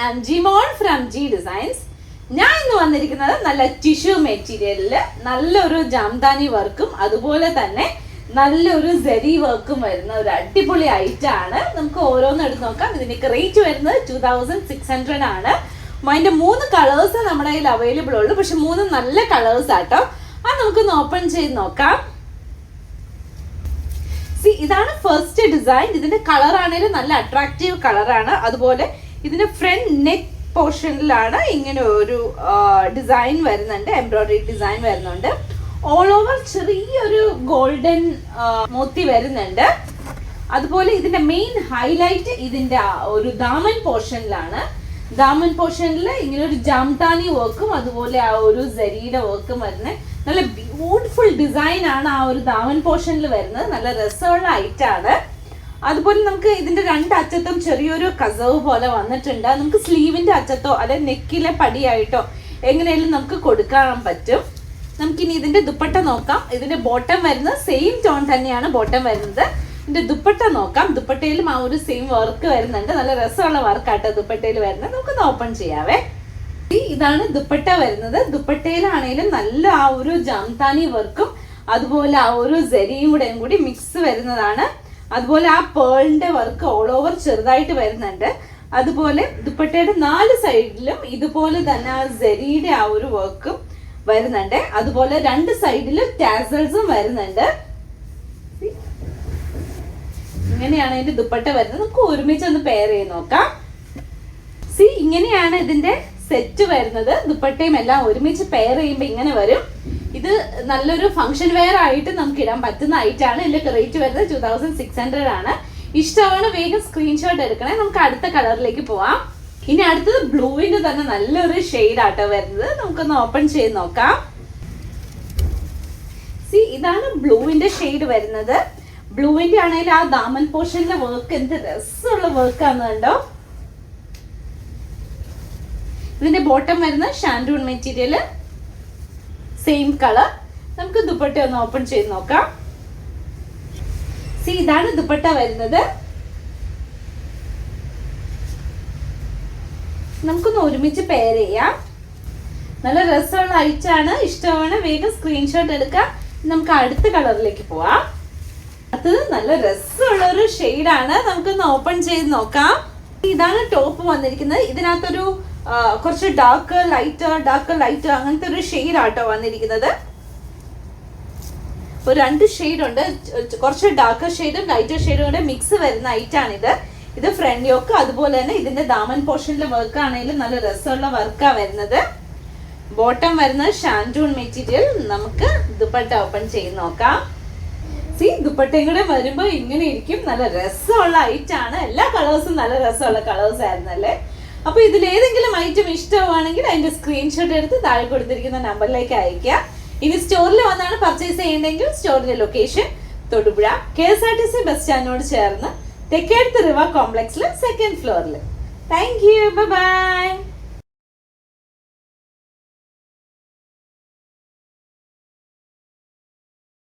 I am Jimol from G designs. ഞാൻ ഇന്ന് വന്നിരിക്കുന്നത് നല്ല ടിഷ്യൂ മെറ്റീരിയലില് നല്ലൊരു ജാംദാനി വർക്കും അതുപോലെ തന്നെ നല്ലൊരു സെരി വർക്കും വരുന്ന ഒരു അടിപൊളി ഐറ്റം ആണ്. നമുക്ക് ഓരോന്നും എടുത്ത് നോക്കാം. ഇതിനൊക്കെ റേറ്റ് വരുന്നത് 2600 ആണ്. അതിന്റെ 3 കളേഴ്സ് നമ്മുടെ കയ്യിൽ അവൈലബിൾ ഉള്ളൂ. പക്ഷെ 3 നല്ല കളേഴ്സ് ആട്ടോ. അത് നമുക്കൊന്ന് ഓപ്പൺ ചെയ്ത് നോക്കാം. ഇതാണ് ഫസ്റ്റ് ഡിസൈൻ. ഇതിന്റെ കളർ ആണെങ്കിലും നല്ല അട്രാക്റ്റീവ് കളറാണ്. അതുപോലെ ഇതിന്റെ ഫ്രണ്ട് നെക്ക് പോർഷനിലാണ് ഇങ്ങനെ ഒരു ഡിസൈൻ വരുന്നുണ്ട്, എംബ്രോയിഡറി ഡിസൈൻ വരുന്നുണ്ട്. ഓൾ ഓവർ ചെറിയൊരു ഗോൾഡൻ മോത്തി വരുന്നുണ്ട്. അതുപോലെ ഇതിന്റെ മെയിൻ ഹൈലൈറ്റ് ഇതിന്റെ ഒരു ദാമൻ പോർഷനിലാണ്. ദാമൻ പോർഷനിൽ ഇങ്ങനെ ഒരു ജാംദാനി വർക്കും അതുപോലെ ആ ഒരു സരിയുടെ വർക്കും വരുന്നത് നല്ല ബ്യൂട്ടിഫുൾ ഡിസൈൻ ആണ് ആ ഒരു ദാമൻ പോർഷനിൽ വരുന്നത്. നല്ല രസമുള്ള ഐറ്റം ആണ്. അതുപോലെ നമുക്ക് ഇതിന്റെ 2 അറ്റത്തും ചെറിയൊരു കസവ് പോലെ വന്നിട്ടുണ്ട്. നമുക്ക് സ്ലീവിന്റെ അറ്റത്തോ അല്ലെ നെക്കിലെ പടിയായിട്ടോ എങ്ങനെയാലും നമുക്ക് കൊടുക്കാൻ പറ്റും. നമുക്കിനി ഇതിന്റെ ദുപ്പട്ട നോക്കാം. ഇതിന്റെ ബോട്ടം വരുന്നത് സെയിം ടോൺ തന്നെയാണ് ബോട്ടം വരുന്നത്. ഇതിന്റെ ദുപ്പട്ട നോക്കാം. ദുപ്പട്ടയിലും ആ ഒരു സെയിം വർക്ക് വരുന്നുണ്ട്. നല്ല രസമുള്ള വർക്കാട്ടോ ദുപ്പട്ടയിൽ വരുന്നത്. നമുക്കൊന്ന് ഓപ്പൺ ചെയ്യാവേ. ഇതാണ് ദുപ്പട്ട വരുന്നത്. ദുപ്പട്ടയിലാണെങ്കിലും നല്ല ആ ഒരു ജാംദാനി വർക്കും അതുപോലെ ആ ഒരു സെരിയും കൂടി മിക്സ് വരുന്നതാണ്. അതുപോലെ ആ പേളിന്റെ വർക്ക് ഓൾ ഓവർ ചെറുതായിട്ട് വരുന്നുണ്ട്. അതുപോലെ ദുപ്പട്ടയുടെ 4 സൈഡിലും ഇതുപോലെ തന്നെ ആ സെരിയുടെ ആ ഒരു വർക്കും വരുന്നുണ്ട്. അതുപോലെ 2 സൈഡിലും ടാസൽസും വരുന്നുണ്ട്. ഇങ്ങനെയാണ് ഇതിന്റെ ദുപ്പട്ട വരുന്നത്. നമുക്ക് ഒരുമിച്ച് ഒന്ന് പെയർ ചെയ്ത് നോക്കാം. ഇങ്ങനെയാണ് ഇതിന്റെ സെറ്റ് വരുന്നത്. ദുപ്പട്ടയും എല്ലാം ഒരുമിച്ച് പെയർ ചെയ്യുമ്പോൾ ഇങ്ങനെ വരും. ഇത് നല്ലൊരു ഫംഗ്ഷൻ വെയർ ആയിട്ട് നമുക്ക് ഇടാൻ പറ്റുന്ന ഐറ്റാണ്. ഇതിന്റെ റേറ്റ് വരുന്നത് 2600 ആണ്. ഇഷ്ടമാണ് വേഗം സ്ക്രീൻഷോട്ട് എടുക്കണേ. നമുക്ക് അടുത്ത കളറിലേക്ക് പോവാം. ഇനി അടുത്തത് ബ്ലൂവിന്റെ തന്നെ നല്ലൊരു ഷെയ്ഡ് ആട്ടോ വരുന്നത്. നമുക്കൊന്ന് ഓപ്പൺ ചെയ്ത് നോക്കാം. ഇതാണ് ബ്ലൂവിന്റെ ഷെയ്ഡ് വരുന്നത്. ബ്ലൂവിന്റെ ആണെങ്കിൽ ആ ദാമൻ പോർഷനിലെ വർക്ക് എന്ത് രസമുള്ള വർക്കാണ് കണ്ടോ. ഇതിന്റെ ബോട്ടം വരുന്ന ഷാൻഡൂൺ മെറ്റീരിയൽ സെയിം കളർ. നമുക്ക് ദുപ്പട്ട ഒന്ന് ഓപ്പൺ ചെയ്ത് നോക്കാം. ഇതാണ് ദുപ്പട്ട വരുന്നത്. നമുക്കൊന്ന് ഒരുമിച്ച് പെയർ ചെയ്യാം. നല്ല രസമുള്ള ഐറ്റാണ്. ഇഷ്ടമാണ് വേഗം സ്ക്രീൻഷോട്ട് എടുക്കാം. നമുക്ക് അടുത്ത കളറിലേക്ക് പോവാം. അത് നല്ല രസമുള്ള ഒരു ഷെയ്ഡാണ്. നമുക്കൊന്ന് ഓപ്പൺ ചെയ്ത് നോക്കാം. ഇതാണ് ടോപ്പ് വന്നിരിക്കുന്നത്. ഇതിനകത്തൊരു കുറച്ച് ഡാർക്ക് ലൈറ്റ് അങ്ങനത്തെ ഒരു ഷെയ്ഡ് ആട്ടോ വന്നിരിക്കുന്നത്. ഒരു 2 ഷെയ്ഡ് ഉണ്ട്. കുറച്ച് ഡാർക്ക് ഷെയ്ഡും ലൈറ്റർ ഷെയ്ഡും കൂടെ മിക്സ് വരുന്ന ഐറ്റാണിത്. ഇത് ഫ്രണ്ട് യോക്ക്. അതുപോലെ തന്നെ ഇതിന്റെ ദാമൻ പോർഷനിലെ വർക്ക് ആണെങ്കിലും നല്ല രസമുള്ള വർക്കാ വരുന്നത്. ബോട്ടം വരുന്നത് ഷാൻഡൂൺ മെറ്റീരിയൽ. നമുക്ക് ദുപ്പട്ട ഓപ്പൺ ചെയ്ത് നോക്കാം. ദുപ്പട്ടയും കൂടെ വരുമ്പോ ഇങ്ങനെ ഇരിക്കും. നല്ല രസമുള്ള ഐറ്റാണ്. എല്ലാ കളേഴ്സും നല്ല രസമുള്ള കളേഴ്സ് ആയിരുന്നല്ലേ. അപ്പൊ ഇതിൽ ഏതെങ്കിലും ഐറ്റം ഇഷ്ടമാണെങ്കിൽ അതിന്റെ സ്ക്രീൻഷോട്ട് എടുത്ത് താഴെ കൊടുത്തിരിക്കുന്ന നമ്പറിലേക്ക് അയക്കുക. ഇനി സ്റ്റോറിൽ വന്നാണ് പർച്ചേസ് ചെയ്യേണ്ടെങ്കിൽ സ്റ്റോറിന്റെ ലൊക്കേഷൻ തൊടുപുഴ KSRTC ബസ് സ്റ്റാൻഡിനോട് ചേർന്ന് തെക്കേടത്ത് റിവ കോംപ്ലക്സിൽ 2nd ഫ്ലോറിൽ. Thank you. ബൈ.